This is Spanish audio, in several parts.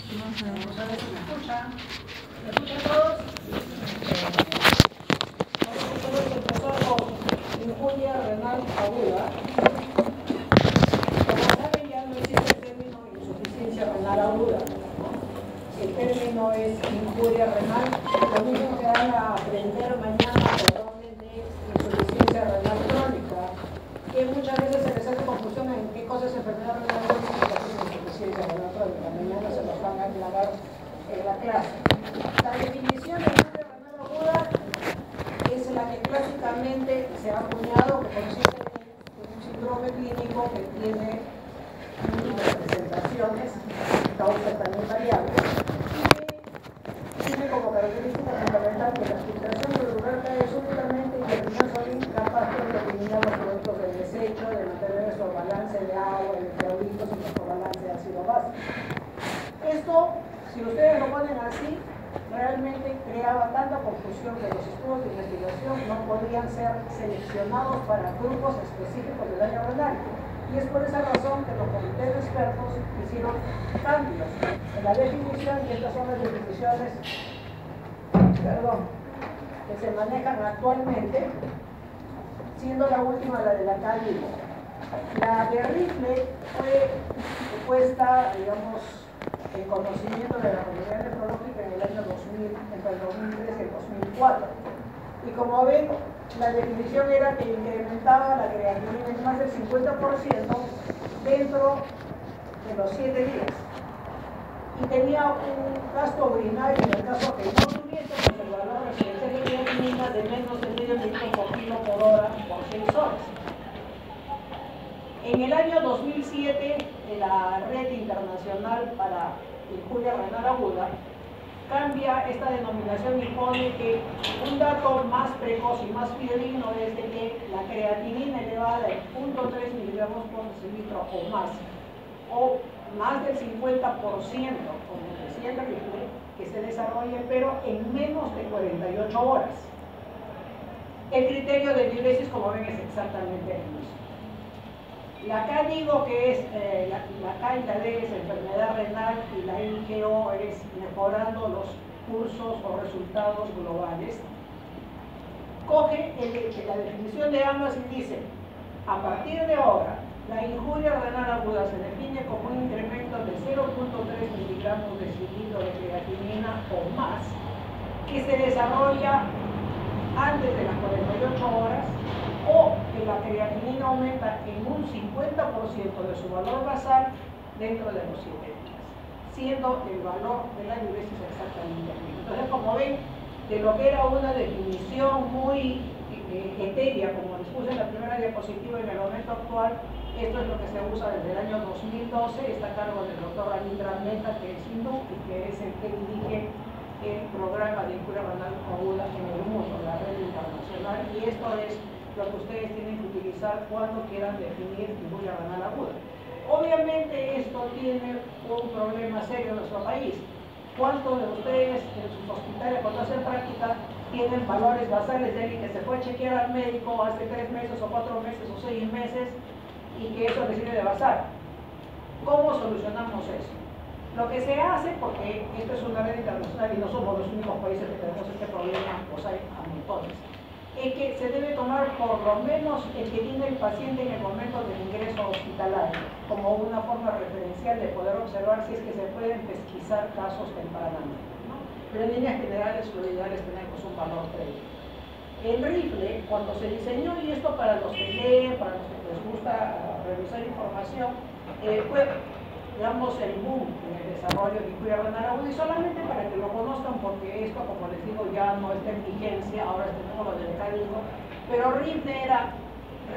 Vamos a ver si me escuchan. ¿Me escuchan todos? Nosotros empezamos con injuria renal aguda. Como saben, ya no existe el término insuficiencia renal aguda. El término es injuria renal. Lo mismo que van a aprender mañana, probablemente, insuficiencia renal crónica, que muchas veces se les hace confusión en qué cosa es enfermedad renal crónica y qué es insuficiencia renal crónica. Mañana se los van a aclarar en la clase. La definición de injuria renal aguda es la que clásicamente se ha acuñado, que consiste en un síndrome clínico que tiene unas presentaciones, causas también variables, y tiene como característica fundamental que la filtración celular cae súbitamente y el riñón son incapaces de eliminar los productos de desecho, de mantener su balance de agua, electrolitos y nuestro balance de ácido básico. Esto, si ustedes lo ponen así, realmente creaba tanta confusión que los estudios de investigación no podían ser seleccionados para grupos específicos de daño renal. Y es por esa razón que los comités de expertos hicieron cambios en la definición, y estas son las definiciones que se manejan actualmente, siendo la última la de la CADIGO. La de Rifle fue puesta, digamos, en conocimiento de la comunidad nefrológica en el año 2000, entre el 2003 y el 2004. Y como ven, la definición era que incrementaba la creatinina en más del 50% dentro de los 7 días. Y tenía un gasto urinario en el caso que no tuviese el valor referencial de creatinina de menos de medio litro por kilo por hora por 6 horas. En el año 2007, la Red Internacional para Injuria Renal Aguda cambia esta denominación y pone que un dato más precoz y más fidedigno es de que la creatinina elevada en 0.3 miligramos por decilitro o más del 50%, como decía el Rifle, que se desarrolle, pero en menos de 48 horas. El criterio de diuresis, como ven, es exactamente el mismo. La CADIGO, que es la K y la D es enfermedad renal, y la IGO es mejorando los cursos o resultados globales, coge la definición de ambas y dice: a partir de ahora, la injuria renal aguda se define como un incremento de 0.3 miligramos de cilindro de creatinina o más, que se desarrolla antes de las 48 horas, o que la creatinina aumenta en un 50% de su valor basal dentro de los 7 días, siendo el valor de la diuresis exactamente el mismo. Entonces, como ven, de lo que era una definición muy etérea, como les puse en la primera diapositiva, en el momento actual, esto es lo que se usa desde el año 2012, está a cargo del doctor Anindra Mehta, que es hindú y que es el que dirige el programa de injuria renal aguda en el mundo, la red internacional, y esto es lo que ustedes tienen que utilizar cuando quieran definir injuria renal aguda. Obviamente esto tiene un problema serio en nuestro país. ¿Cuántos de ustedes en sus hospitales, cuando hacen práctica, tienen valores basales de alguien que se fue a chequear al médico hace 3 meses o 4 meses o 6 meses y que eso les sirve de basal? ¿Cómo solucionamos eso? Lo que se hace, porque esto es una red internacional y no somos los únicos países que tenemos este problema, pues hay a montones, es que se debe tomar por lo menos el que tiene el paciente en el momento del ingreso hospitalario, como una forma referencial de poder observar si es que se pueden pesquisar casos tempranamente, ¿no? Pero en líneas generales, lo ideal es tener un valor previo. El Rifle, cuando se diseñó, y esto para los que leen, para los que les gusta revisar información, fue, digamos, el boom en el desarrollo de injuria renal aguda, y solamente para que lo conozcan, porque esto, como les digo, ya no está en vigencia, ahora tenemos lo del CADIGO, pero Rifle era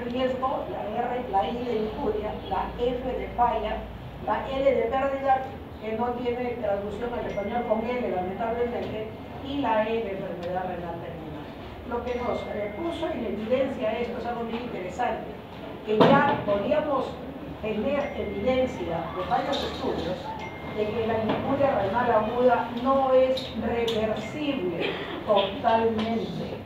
riesgo, la R, la I de injuria, la F de falla, la L de pérdida, que no tiene traducción al español con L, lamentablemente, y la E de enfermedad renal terminal. Lo que nos puso en evidencia esto es algo muy interesante, que ya podíamos tener evidencia de varios estudios de que la injuria renal aguda no es reversible totalmente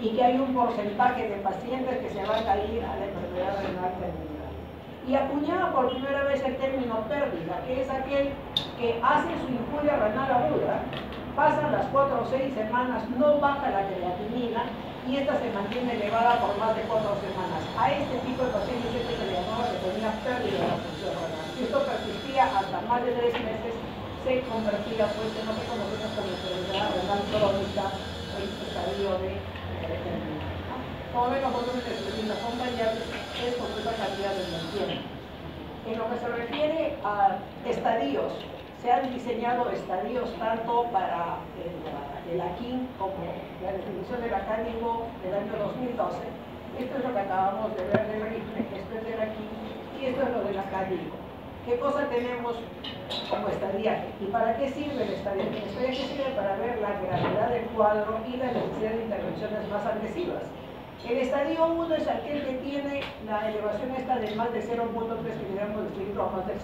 y que hay un porcentaje de pacientes que se van a ir a la enfermedad renal terminal. y acuñaba por primera vez el término pérdida, que es aquel que hace su injuria renal aguda, pasan las 4 o 6 semanas, no baja la creatinina y esta se mantiene elevada por más de 4 semanas. A este tipo de pacientes se le llamaba que tenía pérdida de la función renal. Si esto persistía hasta más de 3 meses, se convertía pues en lo que conocemos como enfermedad renal crónica o estadio de determinada. Como ven, nosotros en las acompañantes es con esa cantidad de tiempo. En lo que se refiere a estadios, se han diseñado estadios tanto para el AKIN como la definición del acádico del año 2012. Esto es lo que acabamos de ver del RIFME, esto es del AKIN y esto es lo del acádico. ¿Qué cosa tenemos como estadiaje? ¿Y para qué sirve el estadiaje? El estadiaje sirve para ver la gravedad del cuadro y la necesidad de intervenciones más agresivas. El estadio 1 es aquel que tiene la elevación esta de más de 0.3 miligramos de litro a más del 50%.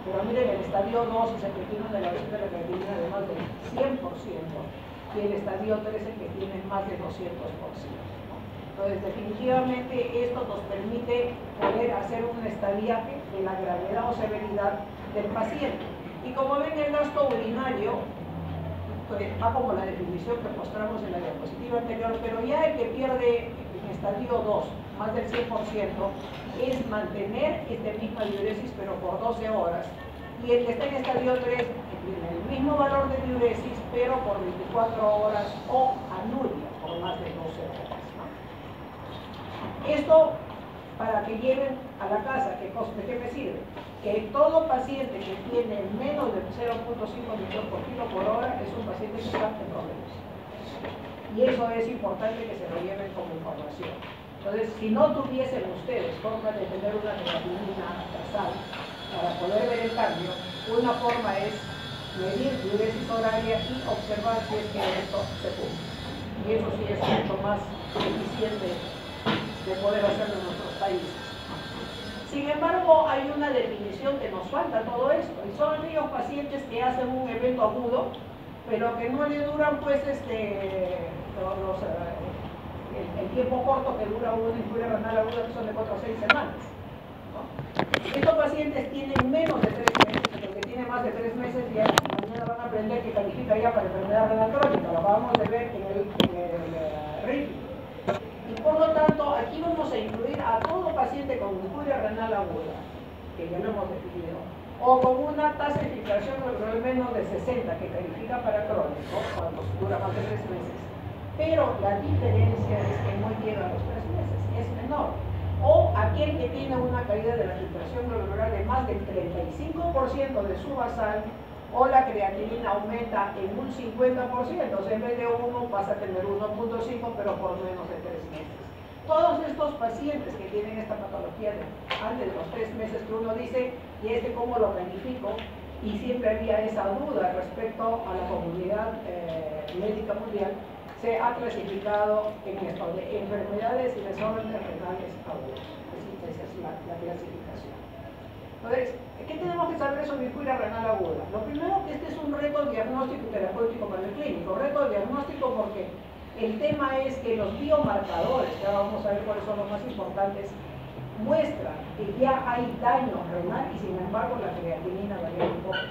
Pero miren, el estadio 2 es el que tiene una elevación de la creatinina de más del 100% y el estadio 3 es el que tiene más del 200%. Entonces, definitivamente esto nos permite poder hacer un estadiaje de la gravedad o severidad del paciente. Y como ven, el gasto urinario va como la definición que mostramos en la diapositiva anterior, pero ya el que pierde en estadio 2 más del 100% es mantener esta misma diuresis pero por 12 horas, y el que está en estadio 3 tiene el mismo valor de diuresis pero por 24 horas o anuria por más de 12 horas. Esto para que lleven a la casa, ¿de qué me sirve? Que todo paciente que tiene menos de 0.5 litros por kilo por hora es un paciente que está en problemas. Y eso es importante que se lo lleven como información. Entonces, si no tuviesen ustedes forma de tener una creatinina basal para poder ver el cambio, una forma es medir diuresis horaria y observar si es que esto se cumple. Y eso sí es mucho más eficiente de poder hacerlo en nuestros países. Sin embargo, hay una definición que nos falta todo esto, y son aquellos pacientes que hacen un evento agudo, pero que no le duran pues el tiempo corto que dura una injuria renal aguda, que son de 4 a 6 semanas. ¿No? Estos pacientes tienen menos de 3 meses, pero que tiene más de 3 meses ya mañana van a aprender que califica ya para enfermedad renal crónica, lo acabamos de ver en el RIFME. Y por lo tanto, aquí vamos a incluir a todo paciente con injuria renal aguda, que ya lo hemos definido, o con una tasa de filtración glomerular menos de 60, que califica para crónico, cuando dura más de 3 meses. Pero la diferencia es que no llega a los 3 meses, es menor. O aquel que tiene una caída de la filtración glomerular de más del 35% de su basal, o la creatinina aumenta en un 50%, o sea, en vez de 1 pasa a tener 1.5, pero por menos de 3 meses. Todos estos pacientes que tienen esta patología antes de los 3 meses que uno dice, ¿y este cómo lo planifico? Y siempre había esa duda respecto a la comunidad médica mundial, se ha clasificado en esto de enfermedades y desórdenes renales agudos. Esa es la clasificación. Entonces, ¿qué tenemos que saber sobre injuria renal aguda? Lo primero, que este es un reto diagnóstico y terapéutico para el clínico. Reto diagnóstico porque el tema es que los biomarcadores, que ahora vamos a ver cuáles son los más importantes, muestran que ya hay daño renal y sin embargo la creatinina varía un poco.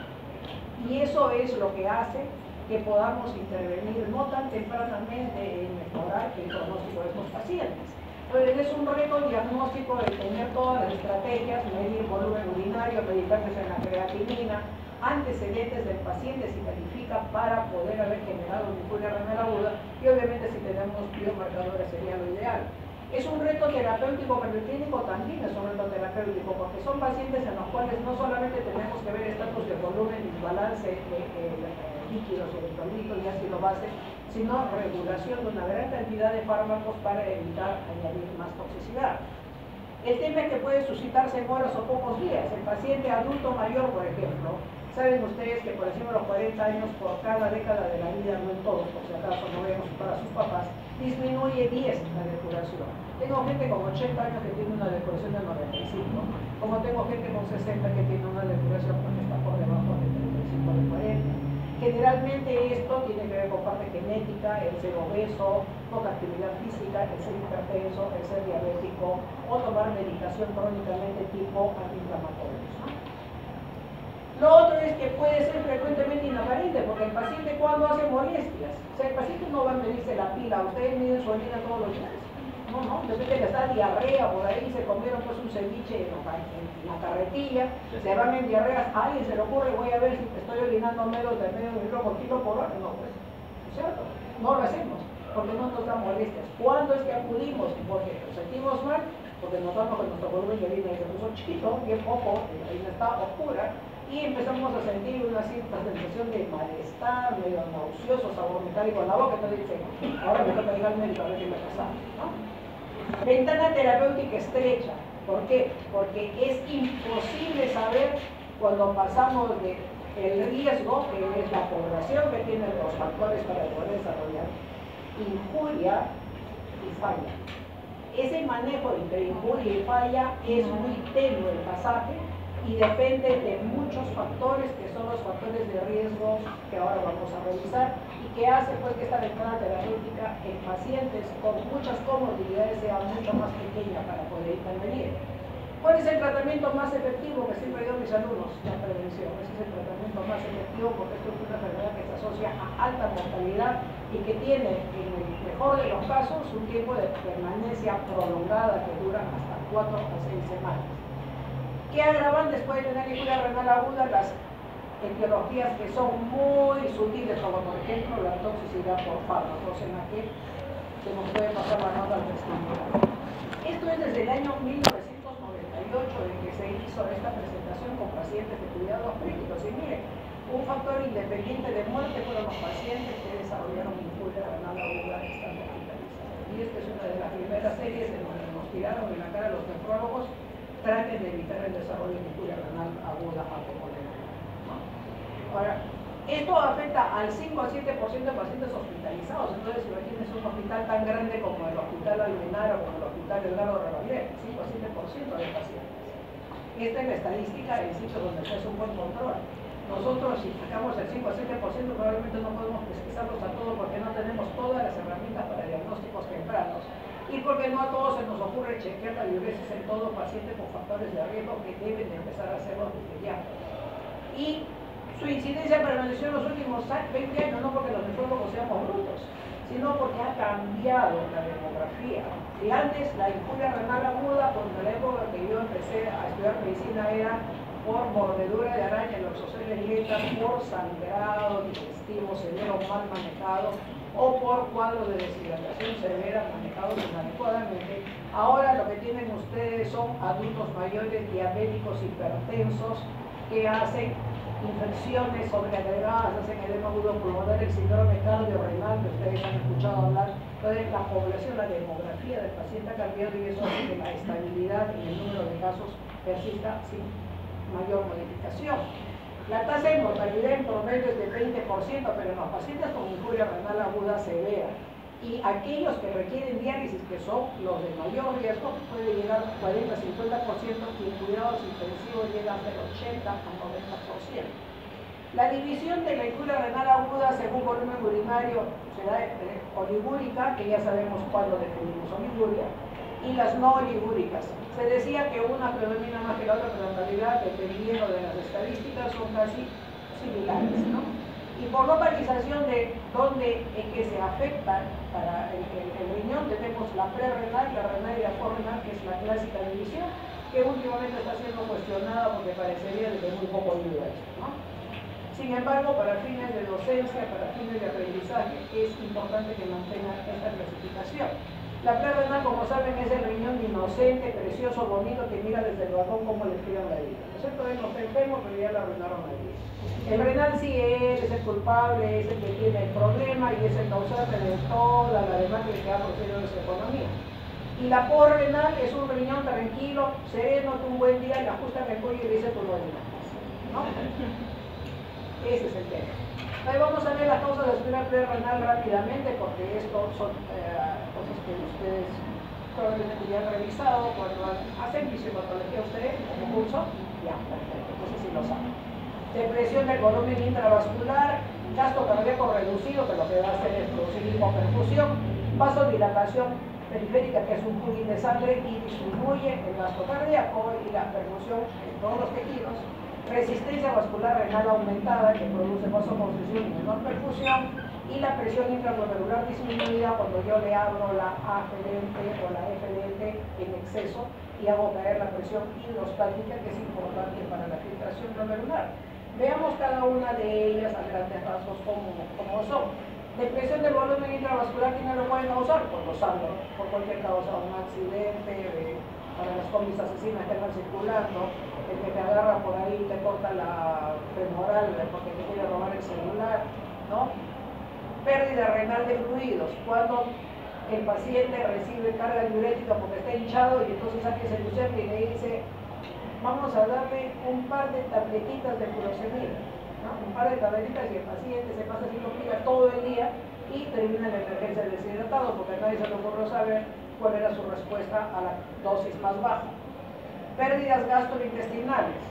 Y eso es lo que hace que podamos intervenir no tan tempranamente en mejorar el pronóstico de estos pacientes. Entonces es un reto diagnóstico de tener todas las estrategias, medir volumen urinario, meditarles en la creatinina, antecedentes del paciente si califica para poder haber generado una injuria renal aguda, y obviamente si tenemos biomarcadores sería lo ideal. Es un reto terapéutico, pero el clínico también es un reto terapéutico, porque son pacientes en los cuales no solamente tenemos que ver estatus de volumen y balance de líquidos, electrolitos y ácido base, sino regulación de una gran cantidad de fármacos para evitar añadir más toxicidad. El tema es que puede suscitarse en horas o pocos días. El paciente adulto mayor, por ejemplo, saben ustedes que por encima de los 40 años, por cada década de la vida, no en todos, por si acaso no vemos para sus papás, disminuye 10 la depuración. Tengo gente con 80 años que tiene una depuración de 95, como tengo gente con 60 que tiene una depuración que está por debajo de 35 de 40. Generalmente esto tiene que ver con parte genética, el ser obeso, poca actividad física, el ser hipertenso, el ser diabético o tomar medicación crónicamente tipo antiinflamatorios, ¿no? Lo otro es que puede ser frecuentemente inaparente, porque el paciente cuando hace molestias, o sea, el paciente no va a medirse la pila, ustedes miden su orina todos los días. No, de repente les da diarrea por ahí, se comieron pues un ceviche en la carretilla, se van en diarreas, a alguien se le ocurre, voy a ver si estoy orinando menos de medio kilo por hora, no, pues, ¿cierto? No lo hacemos, porque no nos da molestias. ¿Cuándo es que acudimos? Porque nos sentimos mal, porque notamos que nuestro volumen de orina se puso chiquito, bien poco, la orina está oscura, y empezamos a sentir una cierta sensación de malestar, medio nauseoso, sabor metálico en la boca, entonces dice, ahora me toca ir al médico a ver qué me pasa, ¿no? Ventana terapéutica estrecha. ¿Por qué? Porque es imposible saber cuando pasamos del riesgo, que es la población que tiene los factores para poder desarrollar, injuria y falla. Ese manejo entre injuria y falla es muy tenue el pasaje y depende de muchos factores que son los factores de riesgo que ahora vamos a revisar y que hace pues que esta ventana terapéutica en pacientes con muchas comorbilidades sea mucho más pequeña para poder intervenir. ¿Cuál es el tratamiento más efectivo que siempre digo a mis alumnos? La prevención. Ese es el tratamiento más efectivo porque esto es una enfermedad que se asocia a alta mortalidad y que tiene, en el mejor de los casos, un tiempo de permanencia prolongada que dura hasta 4 a 6 semanas. ¿Qué agravantes puede tener injuria renal aguda? Las etiologías que son muy sutiles, como por ejemplo la toxicidad por fármacos, en la que se nos puede pasar la nota al vestibular. Esto es desde el año 1998 en que se hizo esta presentación con pacientes de cuidados críticos. Y miren, un factor independiente de muerte fueron los pacientes que desarrollaron injuria renal aguda estando hospitalizados. Y esta es una de las primeras series en donde nos tiraron en la cara a los nefrólogos. Traten de evitar el desarrollo de injuria renal aguda a como de ¿no? Ahora, esto afecta al 5 al 7% de pacientes hospitalizados. Entonces, imagínense un hospital tan grande como el Hospital Almenara o como el Hospital Edgardo Revalera, 5 a 7% de pacientes. Esta es la estadística en sitios donde se hace un buen control. Nosotros, si sacamos el 5 a 7%, probablemente no podemos pesquisarlos a todos porque no tenemos todas las herramientas para diagnósticos tempranos. Y porque no a todos se nos ocurre chequear la diuresis en todo paciente con factores de riesgo que deben de empezar a hacerlo desde ya. Y su incidencia permaneció en los últimos 20 años, no porque los nefrólogos seamos brutos, sino porque ha cambiado la demografía. Y antes la injuria renal aguda, cuando en la época que yo empecé a estudiar medicina era por mordedura de araña en los exoceles letas, por sangrado digestivo severo mal manejado, o por cuadros de deshidratación severa manejados inadecuadamente. Ahora lo que tienen ustedes son adultos mayores, diabéticos, hipertensos, que hacen infecciones sobreagregadas, hacen edema agudo pulmonar, el síndrome cardiorrenal que ustedes han escuchado hablar. Entonces la población, la demografía del paciente ha cambiado y eso hace que la estabilidad en el número de casos persista sin mayor modificación. La tasa de mortalidad en promedio es del 20%, pero en los pacientes con injuria renal aguda severa y aquellos que requieren diálisis, que son los de mayor riesgo, puede llegar al 40-50% y en cuidados intensivos llega hasta el 80 a 90%. La división de la injuria renal aguda según volumen urinario será oligúrica, que ya sabemos cuándo definimos oliguria, y las no oligúricas. Se decía que una predomina más que la otra, pero en realidad, dependiendo de las estadísticas, son casi similares, ¿no? Y por localización de dónde es que se afecta para el riñón, tenemos la prerrenal, la renal y la porrenal, que es la clásica división, que últimamente está siendo cuestionada porque parecería de muy poco ayuda esto, ¿no? Sin embargo, para fines de docencia, para fines de aprendizaje, es importante que mantengan esta clasificación. La prerrenal, como saben, es el riñón inocente, precioso, bonito, que mira desde el balcón cómo le escriban la vida. ¿No es cierto? Él no está enfermo, pero ya le arruinaron la vida. El renal sí es el culpable, es el que tiene el problema y es el causante de toda la demás que ha procedido de su economía. Y la porrenal es un riñón tranquilo, sereno, tú un buen día, le ajustan el cuello y le dice tu nómina, ¿no? Ese es el tema. Ahí vamos a ver las causas de espina prerrenal rápidamente, porque esto son cosas que ustedes probablemente ya han revisado cuando hacen fisiopatología ustedes como curso, ya, perfecto, entonces sí lo saben. Depresión del volumen intravascular, gasto cardíaco reducido, que lo que va a hacer es producir hipoperfusión, vasodilatación periférica, que es un plugin de sangre y disminuye el gasto cardíaco y la perfusión en todos los tejidos. Resistencia vascular renal aumentada, que produce vasoconstricción y menor perfusión, y la presión intraglomerular disminuida cuando yo le abro la AFDT o la FDT en exceso y hago caer la presión hidrostática, que es importante para la filtración glomerular. Veamos cada una de ellas a grandes rasgos como son. Depresión del volumen intravascular, ¿quién lo puede causar? Pues los ángulos, por cualquier causa, un accidente, para las combis asesinas que andan circulando, el que te agarra por ahí, te corta la femoral porque te quiere robar el celular, ¿no? Pérdida renal de fluidos, cuando el paciente recibe carga diurética porque está hinchado y entonces saque el UCEP y le dice, vamos a darle un par de tabletitas de furosemida, ¿no? Un par de tabletitas y el paciente se pasa haciendo fila todo el día y termina en la emergencia del deshidratado porque nadie se le ocurrió saber cuál era su respuesta a la dosis más baja. Pérdidas gastrointestinales,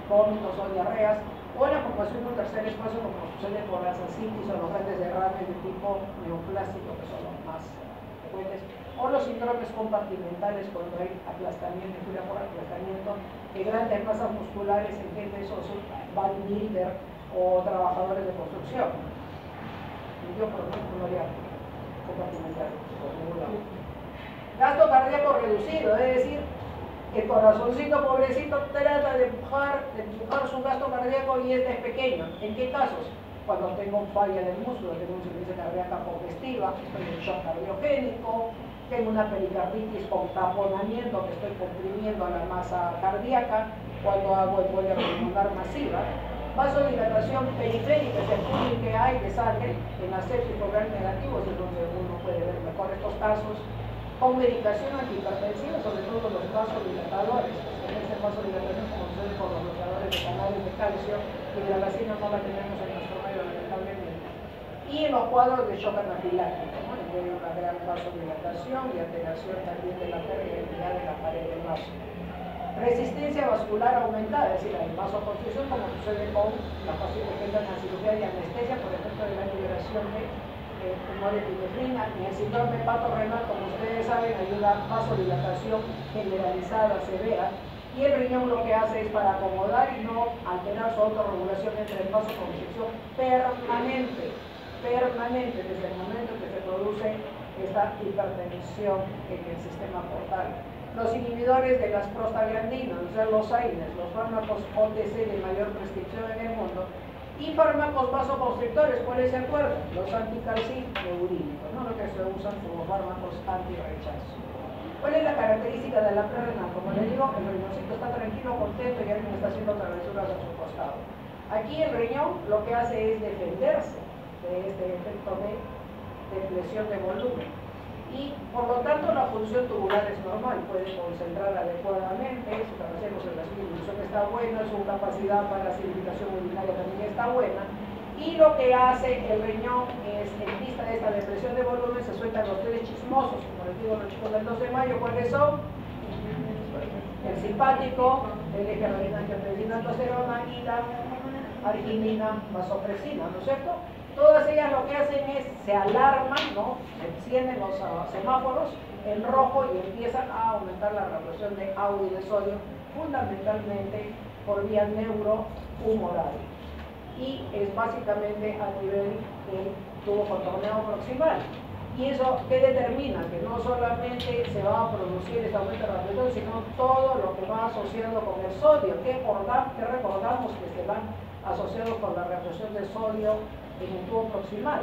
vómitos o diarreas, o la formación de un tercer espacio como sucede con las ascitis o los grandes derrames de tipo neoplástico, que son los más frecuentes, o los síndromes compartimentales cuando hay aplastamiento, injuria por aplastamiento de grandes masas musculares en gente bodybuilder o trabajadores de construcción. Yo, por ejemplo, no haría compartimental. Gasto cardíaco reducido, es decir, el corazoncito pobrecito trata de empujar su gasto cardíaco y este es pequeño. ¿En qué casos? Cuando tengo falla del músculo, tengo una insuficiencia cardíaca congestiva, estoy en shock cardiogénico, tengo una pericarditis con taponamiento, que estoy comprimiendo la masa cardíaca, cuando hago embolia pulmonar masiva. Vasodilatación periférica, es el público que hay de sangre en la sepsis por gran negativos, es donde uno puede ver mejor estos casos, con medicación antihipertensiva, sobre todo los vasodilatadores. En este vasodilatación, como sucede con los bloqueadores de canales de calcio, y la vacina no la tenemos en nuestro medio, lamentablemente. Y en los cuadros de shock anafiláctico, ¿no? En medio de una gran vasodilatación y alteración también de la permeabilidad de la pared del vaso. Resistencia vascular aumentada, es decir, hay vasoconstricción, como sucede con la paciente que entra en la cirugía de anestesia por efecto de la liberación de norepinefrina. En el síndrome hepatorrenal, como ustedes saben, hay una vasodilatación generalizada, severa, y el riñón lo que hace es para acomodar y no alterar su autorregulación entre el vasoconstricción permanente, desde el momento que se produce esta hipertensión en el sistema portal. Los inhibidores de las prostaglandinas, o sea, los AINES, los fármacos OTC de mayor prescripción en el mundo, y fármacos vasoconstrictores, ¿cuáles se acuerdan? Los anticalcinurínicos, ¿no? Los que se usan como fármacos antirrechazo. ¿Cuál es la característica de la prerrenal? Como les digo, el riñoncito está tranquilo, contento y alguien está haciendo travesuras a su costado. Aquí el riñón lo que hace es defenderse de este efecto de depresión de volumen. Y por lo tanto la función tubular es normal, puede concentrar adecuadamente, su capacidad de concentración y dilución está buena, su capacidad para acidificación urinaria también está buena, y lo que hace el riñón es, en vista de esta depresión de volumen, se sueltan los genes chismosos, como les digo los chicos del 12 de mayo, ¿cuáles son? El simpático, el eje adrenina aldosterona y la arginina vasopresina, ¿no es cierto? Todas ellas lo que hacen es, se alarman, ¿no? Se encienden los semáforos en rojo y empiezan a aumentar la reabsorción de agua y de sodio, fundamentalmente por vía neurohumoral. Y es básicamente a nivel del tubo contorneado proximal. Y eso, ¿qué determina? Que no solamente se va a producir este aumento de la presión, sino todo lo que va asociado con el sodio, que recordamos que se van asociados con la reabsorción de sodio en el tubo proximal.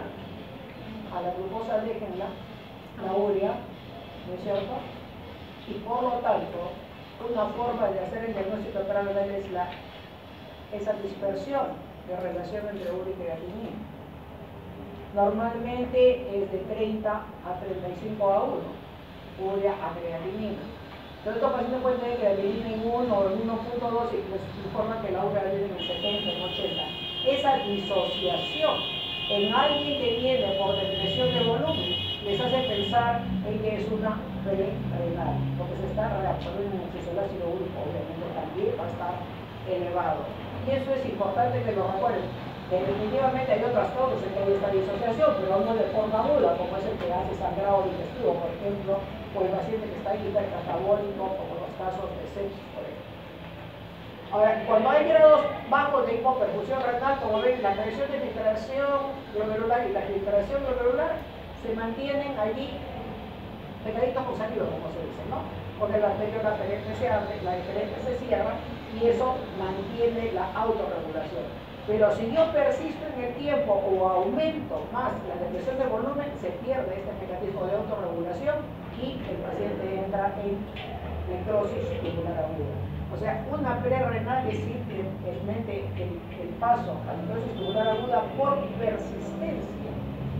A la glucosa déjenla, la urea, ¿no es cierto? Y por lo tanto, una forma de hacer el diagnóstico prenatal es esa dispersión de relación entre urea y creatinina. Normalmente es de 30 a 35 a 1, urea a creatinina. Entonces, estos pacientes pueden tener creatinina en 1 o en 1.2 y les informa que la urea viene en 70, en 80. Esa disociación en alguien que viene por depresión de volumen les hace pensar en que es una renal, porque se está reabsorbiendo en exceso el ácido úrico, obviamente también va a estar elevado. Y eso es importante que lo recuerden. Definitivamente hay otras causas en que hay esta disociación, pero no de forma aguda, como es el que hace sangrado digestivo, por ejemplo, o el paciente que está hipercatabólico, como los casos de sepsis, por ejemplo. Ahora, cuando hay grados bajos de hipoperfusión renal, como ven, la presión de filtración glomerular y la filtración glomerular se mantienen allí pegaditos con saliva, como se dice, ¿no? Porque la arteria se abre, la diferencia se cierra y eso mantiene la autorregulación. Pero si yo persisto en el tiempo o aumento más la depresión de volumen, se pierde este mecanismo de autorregulación y el paciente entra en necrosis tubular aguda. O sea, una prerrenal es simplemente el paso a la necrosis tubular aguda por persistencia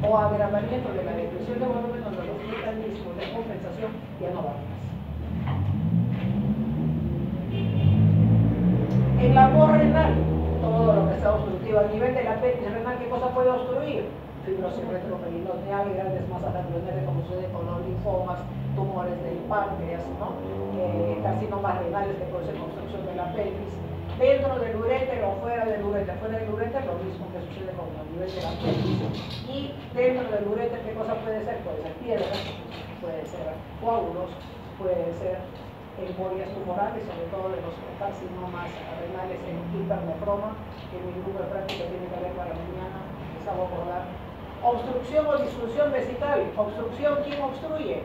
o agravamiento de la depresión de volumen donde los mecanismos de compensación ya no van más. En la renal, todo lo que está obstructivo a nivel de la apéndice renal, ¿qué cosa puede obstruir? Fibrosis retroperitoneal, grandes masas ganglionares como sucede con los linfomas, tumores del páncreas, ¿no? Carcinomas renales que producen obstrucción del apéndice. Dentro del urétero o fuera del urétero. Fuera del urétero lo mismo que sucede con el nivel del apéndice. Y dentro del urétero, ¿qué cosa puede ser? Puede ser piedras, puede ser coágulos, puede ser embolias tumorales, sobre todo de los carcinomas renales en hipernefroma, que mi grupo de práctica tiene que ver para mañana, les hago acordar. Obstrucción o disfunción vesical. Obstrucción, ¿quién obstruye?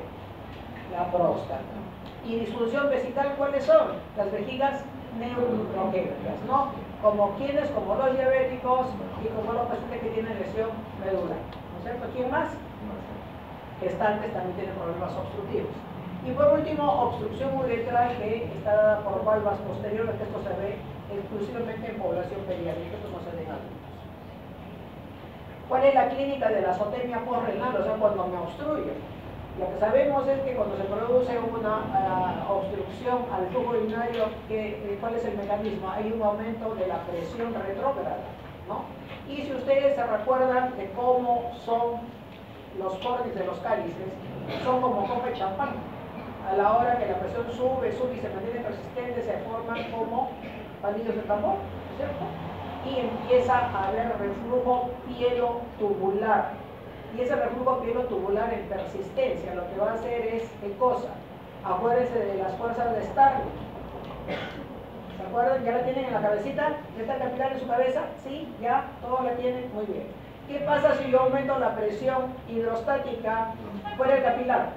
La próstata. Y disfunción vesical, ¿cuáles son? Las vejigas neurogénicas, ¿no? Como quienes, como los diabéticos y como los pacientes que tienen lesión medular, ¿no es cierto? ¿Quién más? Gestantes también tienen problemas obstructivos. Y por último, obstrucción uretral que está dada por valvas posteriores, que esto se ve exclusivamente en población pediátrica, esto no se ve en adultos. ¿Cuál es la clínica de la azotemia postrenal? O sea, cuando me obstruye. Lo que sabemos es que cuando se produce una obstrucción al tubo urinario, ¿cuál es el mecanismo? Hay un aumento de la presión retrógrada, ¿no? Y si ustedes se recuerdan de cómo son los córneas de los cálices, son como copa de champán. A la hora que la presión sube y se mantiene persistente, se forman como palillos de tambor, ¿cierto? Y empieza a haber reflujo pielo-tubular. Y ese reflujo pielo-tubular en persistencia lo que va a hacer es, ¿qué cosa? Acuérdense de las fuerzas de Starling. ¿Se acuerdan? ¿Ya la tienen en la cabecita? ¿Ya está el capilar en su cabeza? Sí, ya, todos la tienen, muy bien. ¿Qué pasa si yo aumento la presión hidrostática fuera del capilar?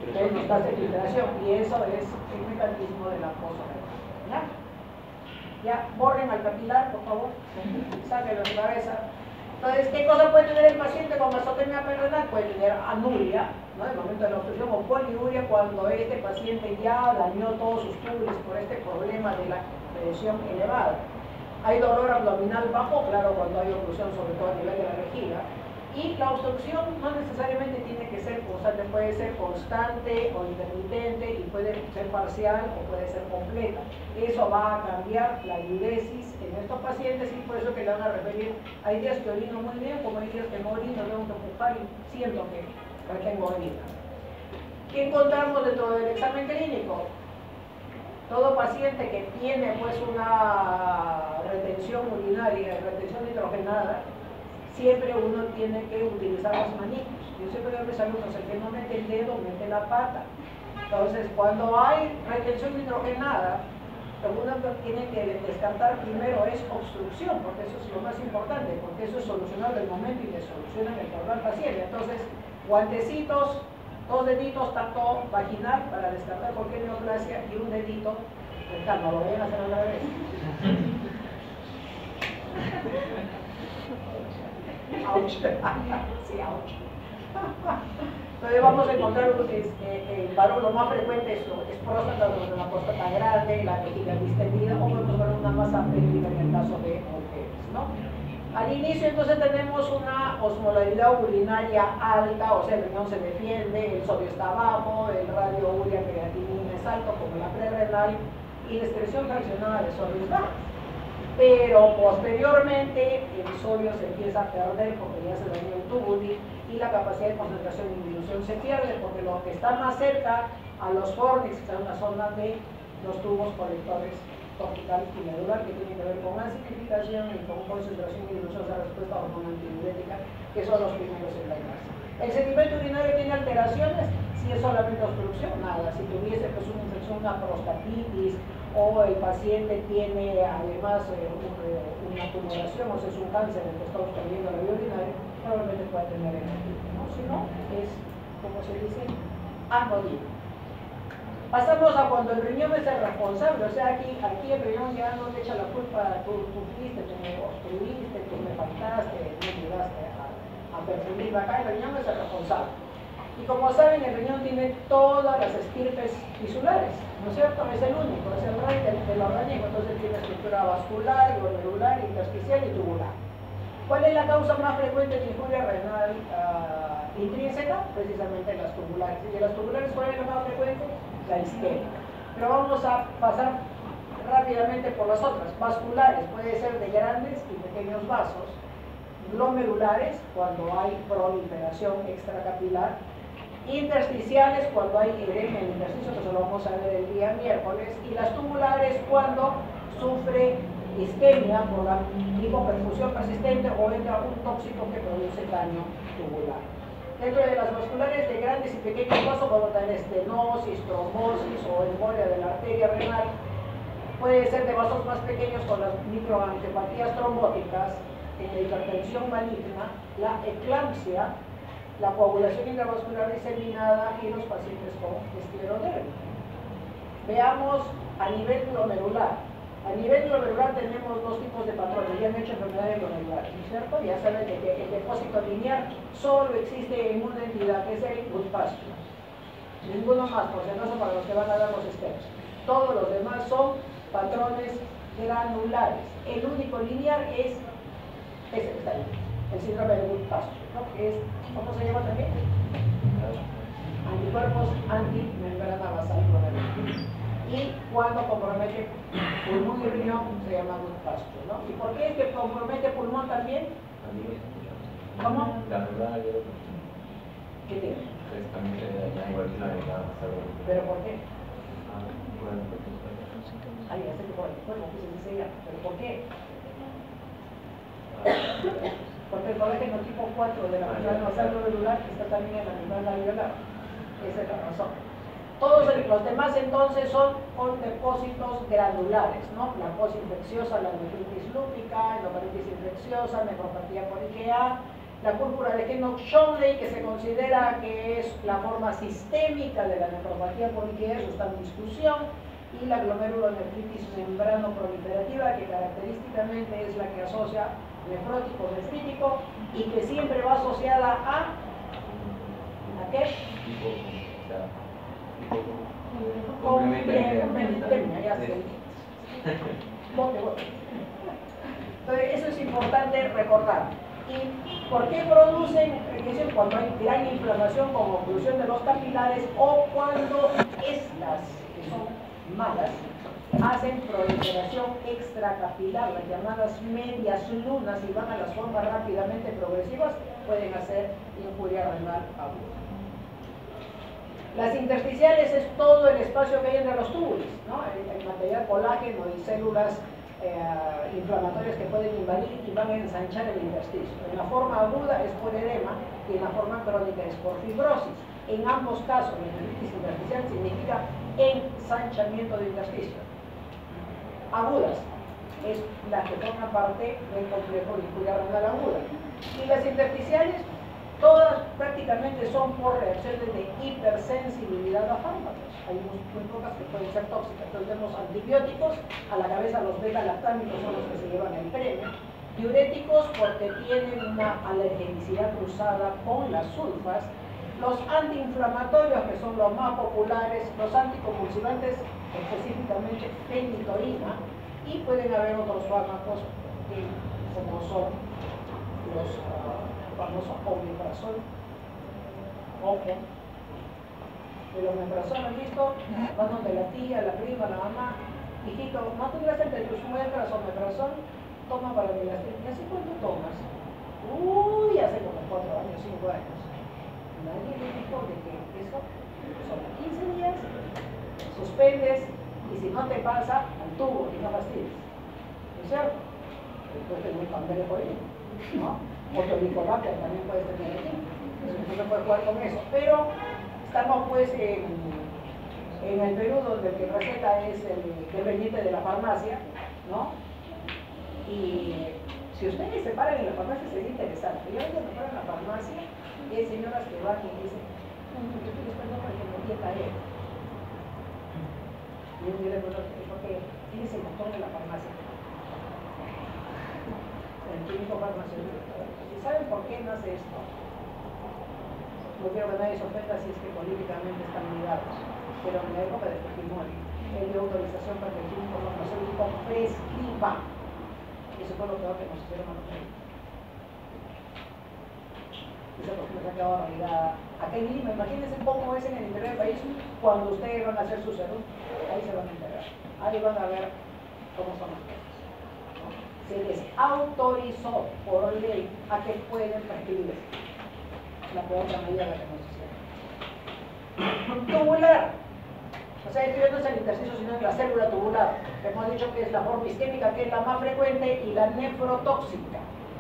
Entonces no está filtración y eso es el mecanismo de la posorregulación. ¿Ya? Ya, borren al capilar, por favor, sáquenlo de su cabeza. Entonces, ¿qué cosa puede tener el paciente con azotemia renal? Puede tener anuria, ¿no? En el momento de la obstrucción, o poliuria cuando este paciente ya dañó todos sus túbulos por este problema de la presión elevada. Hay dolor abdominal bajo, claro, cuando hay oclusión, sobre todo a nivel de la vejiga. Y la obstrucción no necesariamente tiene que ser constante, puede ser constante o intermitente y puede ser parcial o puede ser completa. Eso va a cambiar la diuresis en estos pacientes y por eso que le van a referir, hay días que orino muy bien, como hay días que no orino, tengo que empujar y siento que retengo orina. ¿Qué encontramos dentro del examen clínico? Todo paciente que tiene pues una retención urinaria, retención nitrogenada, siempre uno tiene que utilizar los manitos. Yo siempre digo a mis alumnos, el que no mete el dedo, mete la pata. Entonces, cuando hay retención nitrogenada, lo que uno tiene que descartar primero es obstrucción, porque eso es lo más importante, porque eso es solucionable en el momento y le soluciona el problema al paciente. Entonces, guantecitos, 2 deditos, tacto vaginal para descartar cualquier neoplasia y un dedito rectal. No lo vayan a hacer otra vez. Ouch. Sí, ouch. Entonces vamos a encontrar el varón, lo más frecuente es próstata, una próstata grande, la vejiga distendida, o podemos ver una masa pélvica en el caso de mujeres, ¿no? Al inicio entonces tenemos una osmolaridad urinaria alta, o sea el riñón se defiende, el sodio está bajo, el radio urea creatinina es alto como la prerrenal y la excreción fraccionada de sodio es baja. Pero posteriormente el sodio se empieza a perder porque ya se dañó el tubuli y la capacidad de concentración y dilución se pierde porque lo que está más cerca a los fornix está en la zona de los tubos colectores tópica y medular, que tiene que ver con acidificación y con concentración y dilución de respuesta a hormona antidiurética, que son los primeros en la clase. ¿El sedimento urinario tiene alteraciones? Si es solamente obstrucción, nada. Si tuviese pues, una infección, una prostatitis, o el paciente tiene además una tumoración, o sea, es un cáncer en el que está obstruyendo la vía urinaria, probablemente pueda tener hematitis, ¿no? Si no, es, como se dice, anodino. Pasamos a cuando el riñón es el responsable, o sea, aquí el riñón ya no te echa la culpa, tú fuiste, tú me obstruiste, tú me faltaste, no ayudaste a perfumir acá, el riñón es el responsable. Y como saben, el riñón tiene todas las estirpes tisulares, ¿no es cierto? Es el único, es el rey del organismo, entonces tiene estructura vascular, glomerular, intersticial y tubular. ¿Cuál es la causa más frecuente de injuria renal intrínseca? Precisamente las tubulares. ¿Y de las tubulares cuál es la más frecuente? La isquémica. Pero vamos a pasar rápidamente por las otras. Vasculares, puede ser de grandes y pequeños vasos. Glomerulares, cuando hay proliferación extracapilar. Intersticiales, cuando hay edema en el intersticio, que eso lo vamos a ver el día miércoles. Y las tubulares, cuando sufre isquemia por la hipoperfusión persistente o entra un tóxico que produce daño tubular. Dentro de las vasculares de grandes y pequeños vasos podemos tener estenosis, trombosis o embolia de la arteria renal. Puede ser de vasos más pequeños con las microangiopatías trombóticas, en la hipertensión maligna, la eclampsia, la coagulación intravascular diseminada y los pacientes con esclerodermia. Veamos a nivel glomerular. A nivel glomerular tenemos dos tipos de patrones, ya han hecho enfermedades glomerulares, ¿no es cierto? Ya saben que el depósito lineal solo existe en una entidad, que es el Goodpasture. Ninguno más, por si acaso, para los que van a dar los esquemas. Todos los demás son patrones granulares. El único lineal es ese que está ahí, el síndrome de Goodpasture, ¿no? Que es, ¿cómo se llama también? Anticuerpos antimembrana basal glomerular. Y cuando compromete pulmón y riñón se llama Goodpasture, ¿no? ¿Y por qué es que compromete pulmón también? ¿Cómo? ¿Qué tiene? ¿Pero por qué? Ahí hace que por el cuerpo que se dice ya, ¿pero por qué? Porque el colágeno tipo 4 de la membrana basal glomerular está también en la membrana alveolar. Esa es la razón. Todos los demás entonces son con depósitos granulares, ¿no? La posinfecciosa, la nefritis lúpica, endocardititis infecciosa, nefropatía por IgA, la púrpura de Henoch-Schönlein, que se considera que es la forma sistémica de la nefropatía por IgA, eso está en discusión, y la glomerulonefritis membrano-proliferativa, que característicamente es la que asocia nefrótico-nefrítico y que siempre va asociada ¿a qué? Complementemia, ya sé. Entonces, eso es importante recordar. ¿Y por qué producen enriquecimiento? Cuando hay gran inflamación con oclusión de los capilares o cuando estas, que son malas, hacen proliferación extracapilar, las llamadas medias lunas, y van a las formas rápidamente progresivas, pueden hacer injuria renal aguda. Las intersticiales es todo el espacio que hay entre los túbulos, ¿no? El material colágeno y células inflamatorias que pueden invadir y van a ensanchar el intersticio. En la forma aguda es por edema y en la forma crónica es por fibrosis. En ambos casos, la nefritis intersticial significa ensanchamiento del intersticio. Agudas es la que forma parte del complejo de injuria renal aguda. Y las intersticiales, todas prácticamente son por reacciones de hipersensibilidad a fármacos. Hay muy pocas que pueden ser tóxicas. Entonces vemos antibióticos, a la cabeza los beta-lactámicos son los que se llevan el premio. Diuréticos porque tienen una alergenicidad cruzada con las sulfas. Los antiinflamatorios, que son los más populares, los anticonvulsivantes, específicamente fenitoína, y pueden haber otros fármacos como son los famosos omeprazol, el omeprazol, ¿han visto? Van donde la tía, la prima, la mamá, hijito, ¿no tendrás entre tus muestras omeprazol? Toma para que las tengas. ¿Y hace cuánto tomas? Uy, hace como 4 años, 5 años. Nadie le dijo de que eso son 15 días, suspendes, Y si no te pasa, al tubo y no fastidies. ¿No es cierto? Puedes tener un cambio por ahí, ¿no? Otolicolapia también puedes tener aquí. No se puede jugar con eso. Pero estamos pues en el Perú, donde el que receta es el dependiente de la farmacia, ¿no? Y si ustedes se paran en la farmacia sería interesante. Yo a veces me paro en la farmacia y hay señoras que van y dicen, yo estoy esperando para que me dieta él. Y yo le pregunto, porque tienes el motor de la farmacia. El químico farmacéutico. ¿Y saben por qué no hace esto? No quiero que nadie se ofenda si es que políticamente están ligados, pero en la época de Fujimori, él dio autorización para que el químico farmacéutico prescriba. Y eso fue lo peor que nos hicieron a los médicos. Esa costumbre se ha quedado arraigada. Acá en Lima, imagínense cómo es en el interior del país cuando ustedes van a hacer su salud, ahí se van a enterar. Ahí van a ver cómo son las cosas. Se les autorizó por ley a que pueden prescribir. La peor medida de la que nos hicieron. Tubular. O sea, esto no es el intersticio, sino en la célula tubular. Hemos dicho que es la forma isquémica, que es la más frecuente, y la nefrotóxica,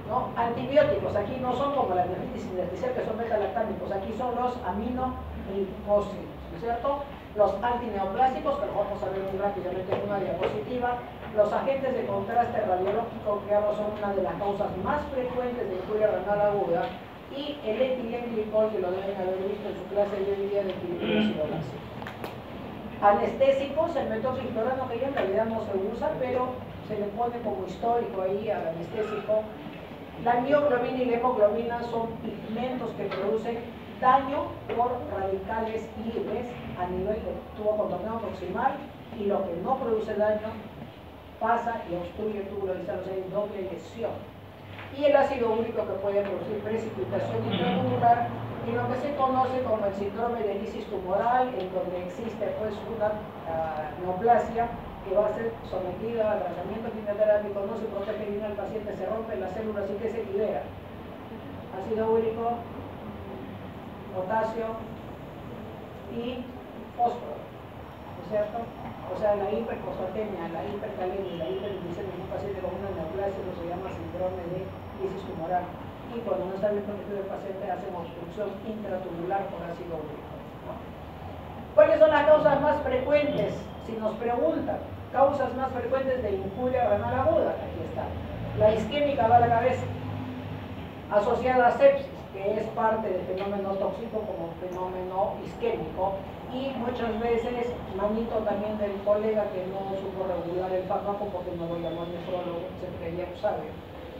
¿no? Antibióticos, aquí no son como la nefritis intersticial, que son beta-lactámicos, aquí son los aminoglicósidos, ¿no es cierto? Los antineoplásicos, que lo vamos a ver muy rápidamente en una diapositiva. Los agentes de contraste radiológico, que ahora son una de las causas más frecuentes de injuria renal aguda, y el etilenglicol, que lo deben haber visto en su clase de hoy día de equilibrio básico. Anestésicos, el metoxiflorano, que ya en realidad no se usa, pero se le pone como histórico ahí al anestésico. La mioglobina y la hemoglobina son pigmentos que producen daño por radicales libres a nivel de tubo contorneo proximal, y lo que no produce daño pasa y obstruye el túbulo distal, o sea, hay doble lesión. Y el ácido úrico, que puede producir precipitación intratubular, y lo que se conoce como el síndrome de lisis tumoral, en donde existe pues una neoplasia que va a ser sometida al tratamiento quimioterápico, no se protege bien al paciente, se rompen las células y que se libera ácido úrico, potasio y fósforo, ¿no es cierto? O sea, la hiperfosfatemia, la hipercalemia y la hiperglicemia en un paciente con una neoplasia no se llama síndrome de lisis tumoral. Y cuando no está bien protegido el paciente, hacen obstrucción intratubular por ácido úrico, ¿no? ¿Cuáles son las causas más frecuentes? Si nos preguntan, causas más frecuentes de injuria renal aguda, aquí está. La isquémica va a la cabeza, asociada a sepsis, que es parte del fenómeno tóxico como fenómeno isquémico, y muchas veces manito también del colega que no supo regular el fármaco porque no lo llamó nefrólogo, se creía un sabio.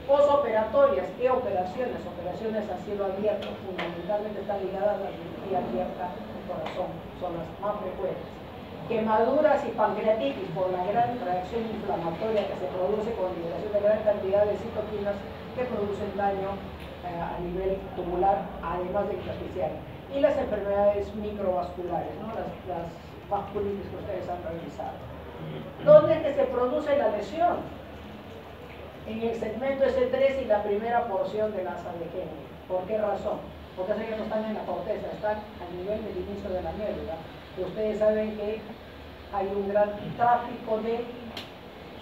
Posoperatorias, ¿qué operaciones? Operaciones a cielo abierto, fundamentalmente están ligadas a la cirugía abierta del corazón, son las más frecuentes. Quemaduras y pancreatitis por la gran reacción inflamatoria que se produce con liberación de gran cantidad de citoquinas que producen daño a nivel tubular, además de intersticial. Y las enfermedades microvasculares, ¿no? las vasculitis que ustedes han revisado. ¿Dónde es que se produce la lesión? En el segmento S3 y la primera porción de la asa de Henle. ¿Por qué razón? Porque ellos no están en la corteza, están a nivel del inicio de la médula. Y ustedes saben que hay un gran tráfico de